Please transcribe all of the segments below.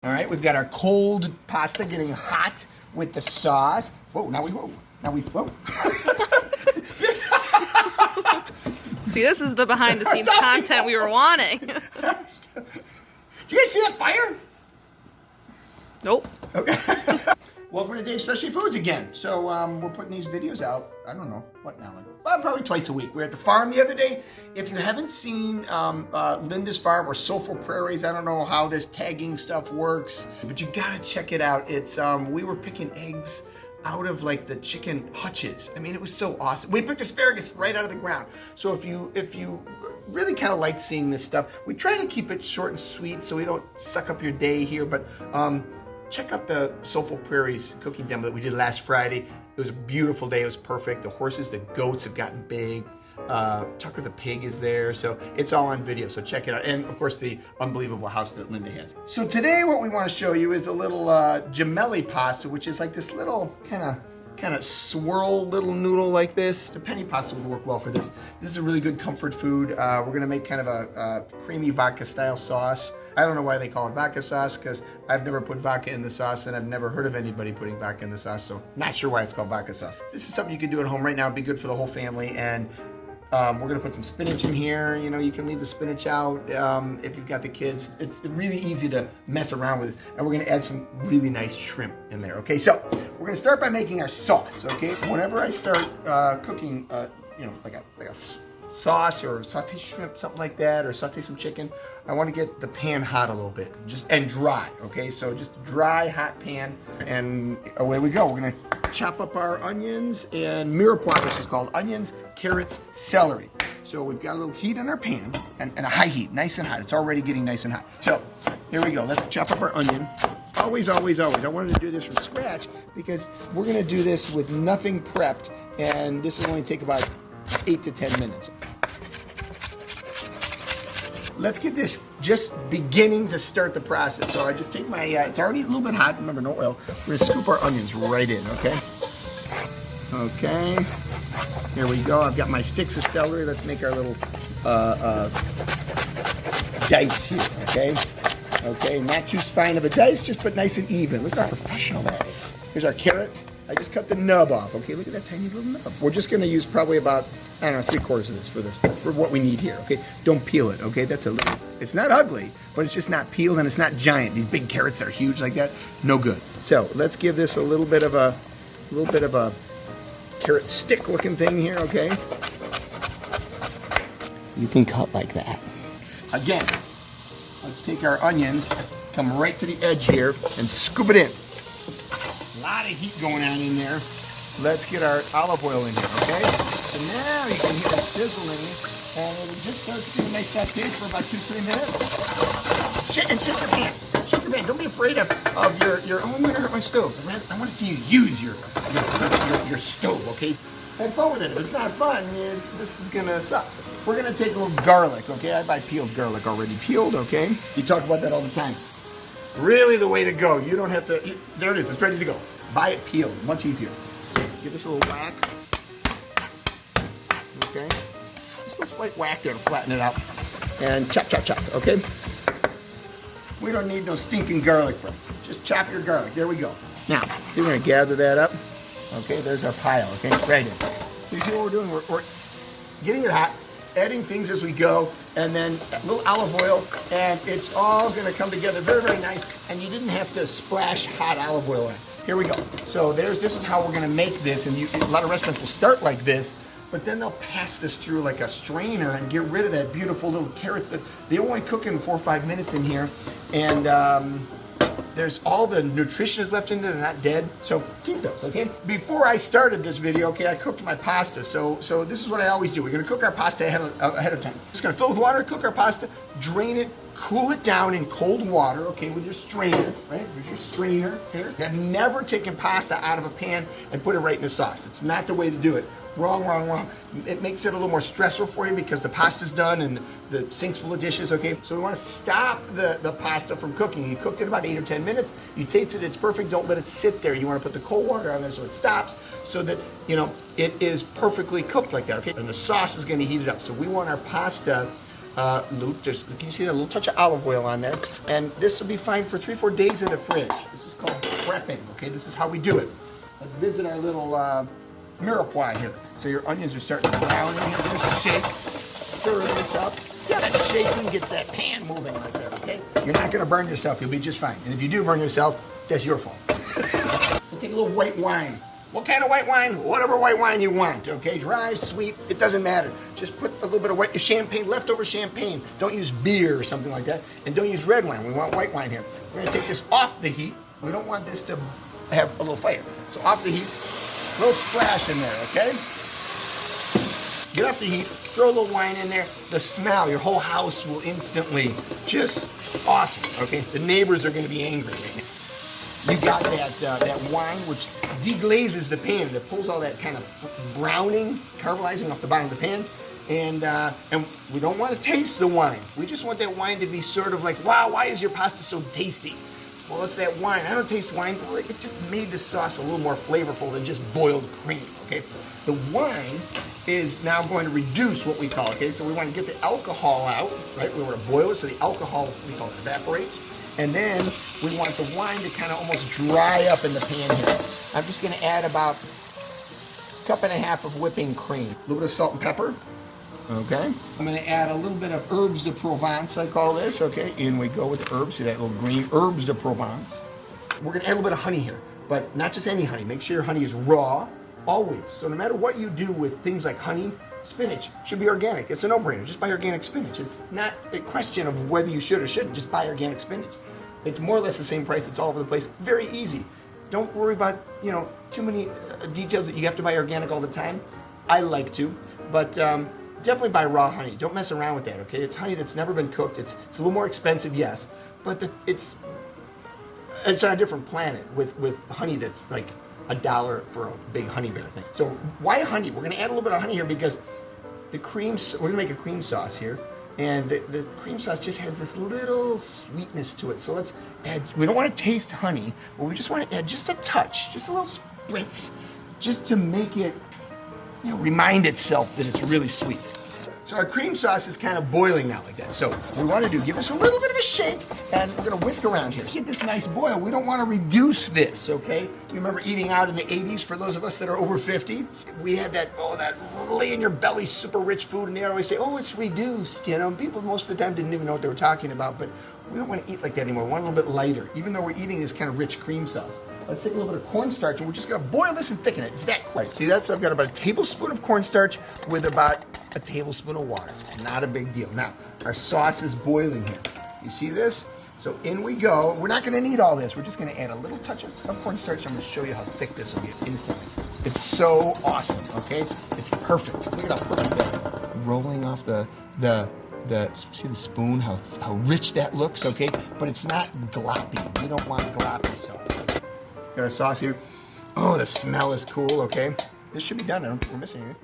All right, we've got our cold pasta getting hot with the sauce. Whoa, now we float. See, this is the behind the scenes content we were wanting. Do you guys see that fire? Nope. Okay. Welcome to Dave's Specialty Foods again. So we're putting these videos out, I don't know, what now? Probably twice a week. We were at the farm the other day. If you haven't seen Linda's Farm or Soulful Prairies, I don't know how this tagging stuff works, but you gotta check it out. It's we were picking eggs out of like the chicken hutches. I mean, it was so awesome. We picked asparagus right out of the ground. So if you really kind of like seeing this stuff, we try to keep it short and sweet so we don't suck up your day here, but check out the Soulful Prairies cooking demo that we did last Friday. It was a beautiful day. It was perfect. The horses, the goats have gotten big. Tucker the pig is there. So it's all on video. So check it out. And of course, the unbelievable house that Linda has. So today what we want to show you is a little Gemelli pasta, which is like this little kind of swirl little noodle like this. The penny pasta would work well for this. This is a really good comfort food. We're going to make kind of a creamy vodka style sauce. I don't know why they call it vodka sauce because I've never put vodka in the sauce and I've never heard of anybody putting vodka in the sauce, so not sure why it's called vodka sauce. This is something you can do at home right now. It'd be good for the whole family, and we're gonna put some spinach in here. You know, you can leave the spinach out if you've got the kids. It's really easy to mess around with, and we're gonna add some really nice shrimp in there. Okay, so we're gonna start by making our sauce. Okay, whenever I start cooking, you know, like a sauce or saute shrimp, something like that, or saute some chicken, I want to get the pan hot a little bit, and dry. Okay, so just dry, hot pan, and away we go. We're gonna chop up our onions and mirepoix, which is called onions, carrots, celery. So we've got a little heat on our pan, and a high heat, nice and hot. It's already getting nice and hot. So here we go. Let's chop up our onion. Always, always, always. I wanted to do this from scratch because we're gonna do this with nothing prepped, and this will only take about 8 to 10 minutes. Let's get this just beginning to start the process. So I just take my, it's already a little bit hot, remember no oil. We're gonna scoop our onions right in, okay? Okay, here we go. I've got my sticks of celery. Let's make our little dice here, okay? Okay, not too fine of a dice, just but nice and even. Look how professional that is. Here's our carrot. I just cut the nub off, okay? Look at that tiny little nub. We're just gonna use probably about, I don't know, 3/4 of this for what we need here, okay? Don't peel it, okay? That's a little, it's not ugly, but it's just not peeled and it's not giant. These big carrots that are huge like that, no good. So let's give this a little bit of a carrot stick looking thing here, okay? You can cut like that. Again, let's take our onions, come right to the edge here and scoop it in. A lot of heat going on in there. Let's get our olive oil in here, okay? So now you can hear it sizzling, and it'll just start to do a nice saute for about 2-3 minutes. And shake your pan. Shake your pan. Don't be afraid of your oh, I'm gonna hurt my stove. I want to see you use your stove, okay? Have fun with it. If it's not fun, this is gonna suck. We're gonna take a little garlic, okay? I buy peeled garlic already peeled, okay? You talk about that all the time. Really the way to go. You don't have to, there it is, it's ready to go. Buy it peeled, much easier. Give this a little whack. Okay. Just a slight whack there to flatten it out. And chop, chop, chop, okay? We don't need no stinking garlic, bro. Just chop your garlic. There we go. Now, see, we're gonna gather that up. Okay, there's our pile, okay? Right in. You see what we're doing? We're getting it hot, adding things as we go, and then a little olive oil, and it's all gonna come together very, very nice, and you didn't have to splash hot olive oil in. Here we go. So this is how we're gonna make this, and a lot of restaurants will start like this, but then they'll pass this through like a strainer and get rid of that beautiful little carrots that they only cook in 4 or 5 minutes in here, and there's all the nutrition is left in there, they're not dead, so keep those, okay? Before I started this video, okay, I cooked my pasta, so this is what I always do. We're gonna cook our pasta ahead of time. Just gonna fill it with water, cook our pasta, drain it, cool it down in cold water, okay, with your strainer, right? There's your strainer here. I've never taken pasta out of a pan and put it right in the sauce. It's not the way to do it. Wrong, wrong, wrong. It makes it a little more stressful for you because the pasta's done and the sink's full of dishes, okay? So we want to stop the pasta from cooking. You cooked it about 8 or 10 minutes. You taste it, it's perfect. Don't let it sit there. You want to put the cold water on there so it stops, so that, you know, it is perfectly cooked like that, okay? And the sauce is going to heat it up. So we want our pasta loop. Can you see that little touch of olive oil on there? And this will be fine for 3-4 days in the fridge. This is called prepping, okay? This is how we do it. Let's visit our little mirepoix here. So your onions are starting to brown in here. There's a shake. Stir this up. See how that shaking gets that pan moving like that, okay? You're not going to burn yourself. You'll be just fine. And if you do burn yourself, that's your fault. We'll take a little white wine. What kind of white wine? Whatever white wine you want, okay? Dry, sweet, it doesn't matter. Just put a little bit of white champagne, leftover champagne. Don't use beer or something like that. And don't use red wine. We want white wine here. We're gonna take this off the heat. We don't want this to have a little fire. So off the heat, a little splash in there, okay? Get off the heat, throw a little wine in there. The smell, your whole house will instantly just awesome, okay? The neighbors are gonna be angry right now. You got that wine which deglazes the pan. It pulls all that kind of browning, caramelizing off the bottom of the pan. And we don't want to taste the wine. We just want that wine to be sort of like, wow, why is your pasta so tasty? Well, it's that wine. I don't taste wine, but it just made the sauce a little more flavorful than just boiled cream, okay? The wine is now going to reduce what we call, okay? So we want to get the alcohol out, right? We want to boil it so the alcohol, we call it, evaporates. And then we want the wine to kind of almost dry up in the pan here. I'm just going to add about 1.5 cups of whipping cream. A little bit of salt and pepper. Okay. I'm going to add a little bit of herbs de Provence, I call this. Okay. In we go with the herbs. See that little green herbs de Provence. We're going to add a little bit of honey here, but not just any honey. Make sure your honey is raw, always. So no matter what you do with things like honey, spinach should be organic. It's a no-brainer. Just buy organic spinach. It's not a question of whether you should or shouldn't. Just buy organic spinach. It's more or less the same price. It's all over the place. Very easy. Don't worry about, too many details that you have to buy organic all the time. I like to, but definitely buy raw honey. Don't mess around with that, okay? It's honey that's never been cooked. It's a little more expensive, yes, but it's on a different planet with honey that's like $1 for a big honey bear thing. So why honey? We're going to add a little bit of honey here because we're going to make a cream sauce here. And the cream sauce just has this little sweetness to it. So let's add, we don't want to taste honey, but we just want to add just a touch, just a little spritz, just to make it, remind itself that it's really sweet. So our cream sauce is kind of boiling now like that. So what we want to do, give this a little bit of a shake, and we're going to whisk around here. Get this nice boil. We don't want to reduce this, okay? You remember eating out in the 80s, for those of us that are over 50? We had that lay in your belly super rich food, and they always say, oh, it's reduced, People most of the time didn't even know what they were talking about, but we don't want to eat like that anymore. We want a little bit lighter, even though we're eating this kind of rich cream sauce. Let's take a little bit of cornstarch, and we're just going to boil this and thicken it. It's that quick. See that? So I've got about a tablespoon of cornstarch with about a tablespoon of water. Not a big deal. Now, our sauce is boiling here. You see this? So in we go. We're not going to need all this. We're just going to add a little touch of cornstarch. I'm going to show you how thick this will get instantly. It's so awesome, okay? It's perfect. Look at how perfect that is. Rolling off see the spoon, how rich that looks, okay? But it's not gloppy. We don't want gloppy sauce. Got a sauce here. Oh, the smell is cool, okay? This should be done. We're missing it.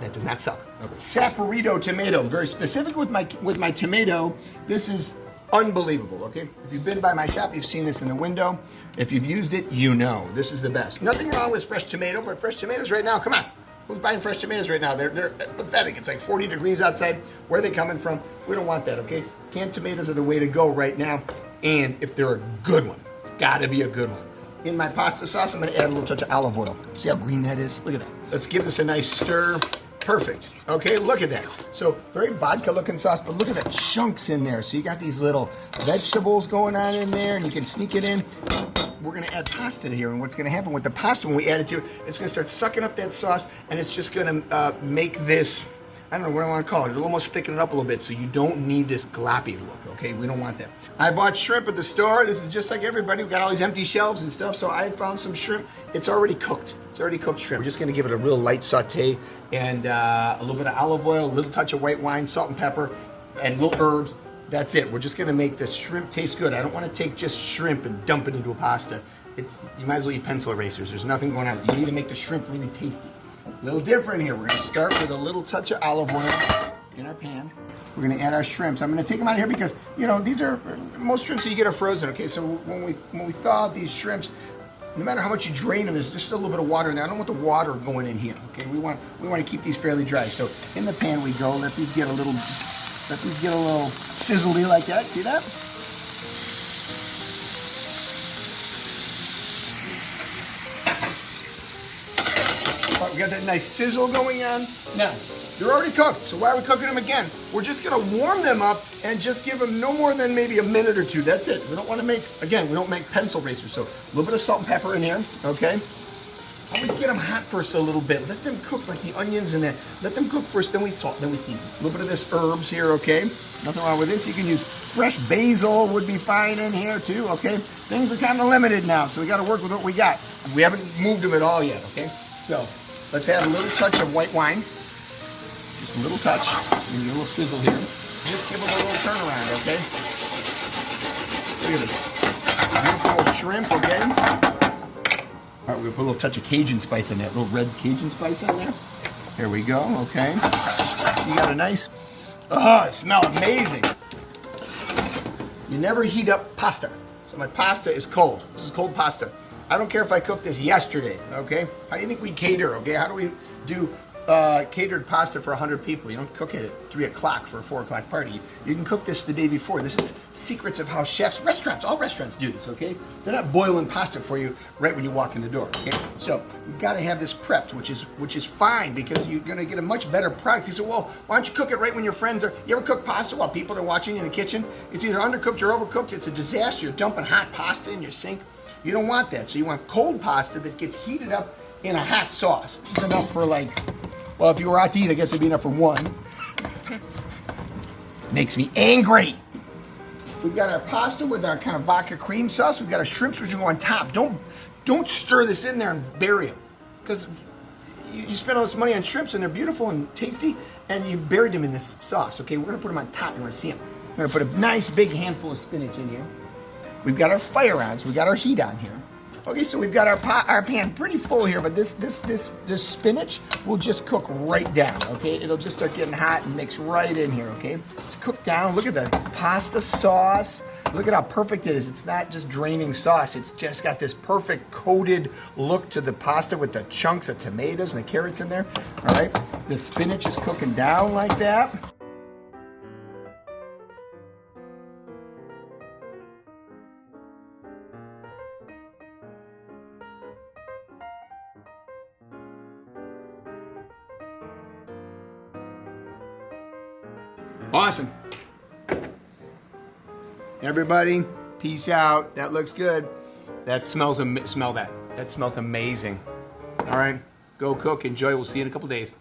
That does not suck. Okay. Saporito tomato. I'm very specific with my tomato. This is unbelievable, okay? If you've been by my shop, you've seen this in the window. If you've used it, you know. This is the best. Nothing wrong with fresh tomato, but fresh tomatoes right now, come on. Who's buying fresh tomatoes right now? They're pathetic. It's like 40 degrees outside. Where are they coming from? We don't want that, okay? Canned tomatoes are the way to go right now. And if they're a good one, it's gotta be a good one. In my pasta sauce, I'm gonna add a little touch of olive oil. See how green that is? Look at that. Let's give this a nice stir. Perfect. Okay, look at that. So very vodka looking sauce, but look at the chunks in there. So you got these little vegetables going on in there, and you can sneak it in. We're gonna add pasta to here, and what's gonna happen with the pasta when we add it to it, it's gonna start sucking up that sauce, and it's just gonna make this, I don't know what I want to call it. It'll almost thicken it up a little bit, so you don't need this gloppy look, okay? We don't want that. I bought shrimp at the store. This is just like everybody. We've got all these empty shelves and stuff, so I found some shrimp. It's already cooked. It's already cooked shrimp. We're just going to give it a real light saute and a little bit of olive oil, a little touch of white wine, salt and pepper, and little herbs. That's it. We're just going to make the shrimp taste good. I don't want to take just shrimp and dump it into a pasta. You might as well eat pencil erasers. There's nothing going on. You need to make the shrimp really tasty. A little different here. We're going to start with a little touch of olive oil in our pan. We're going to add our shrimps. I'm going to take them out of here because, these are, most shrimps that you get are frozen, okay? So when we thaw these shrimps, no matter how much you drain them, there's just a little bit of water in there. I don't want the water going in here. Okay, we want to keep these fairly dry. So in the pan we go. Let these get a little sizzly like that. See that? Oh, we got that nice sizzle going on. Now, they're already cooked, so why are we cooking them again? We're just gonna warm them up and just give them no more than maybe a minute or two. That's it. We don't want to make, again, we don't make pencil racers, so a little bit of salt and pepper in here, okay? Always get them hot first a little bit. Let them cook like the onions and that. Let them cook first, then we salt, then we season. A little bit of this herbs here, okay? Nothing wrong with this. You can use fresh basil, would be fine in here too, okay? Things are kind of limited now, so we got to work with what we got. We haven't moved them at all yet, okay? So let's add a little touch of white wine. Just a little touch, and a little sizzle here. Just give them a little turnaround, okay? Look at this. Beautiful shrimp, okay? All right, we're gonna put a little touch of Cajun spice in that, little red Cajun spice in there. Here we go, okay? You got a nice, oh, it smells amazing. You never heat up pasta. So my pasta is cold. This is cold pasta. I don't care if I cooked this yesterday, okay? How do you think we cater, okay? How do we do catered pasta for 100 people? You don't cook it at 3 o'clock for a 4 o'clock party. You can cook this the day before. This is secrets of how chefs, restaurants, all restaurants do this, okay? They're not boiling pasta for you right when you walk in the door, okay? So you've got to have this prepped, which is fine because you're going to get a much better product. You say, well, why don't you cook it right when your friends are, you ever cook pasta while people are watching in the kitchen? It's either undercooked or overcooked. It's a disaster. You're dumping hot pasta in your sink. You don't want that. So you want cold pasta that gets heated up in a hot sauce. This is enough for like, well, if you were out to eat, I guess it'd be enough for one. Makes me angry. We've got our pasta with our kind of vodka cream sauce. We've got our shrimps, which will go on top. Don't stir this in there and bury them. Because you spend all this money on shrimps, and they're beautiful and tasty, and you buried them in this sauce, okay? We're going to put them on top. You want to see them. We're going to put a nice big handful of spinach in here. We've got our fire on, so we've got our heat on here. Okay, so we've got our pan pretty full here, but this spinach will just cook right down, okay? It'll just start getting hot and mix right in here, okay? It's cooked down. Look at the pasta sauce. Look at how perfect it is. It's not just draining sauce. It's just got this perfect coated look to the pasta with the chunks of tomatoes and the carrots in there, all right? The spinach is cooking down like that. Awesome. Everybody, peace out. That looks good. That smells, smell that. That smells amazing. All right, go cook, enjoy. We'll see you in a couple days.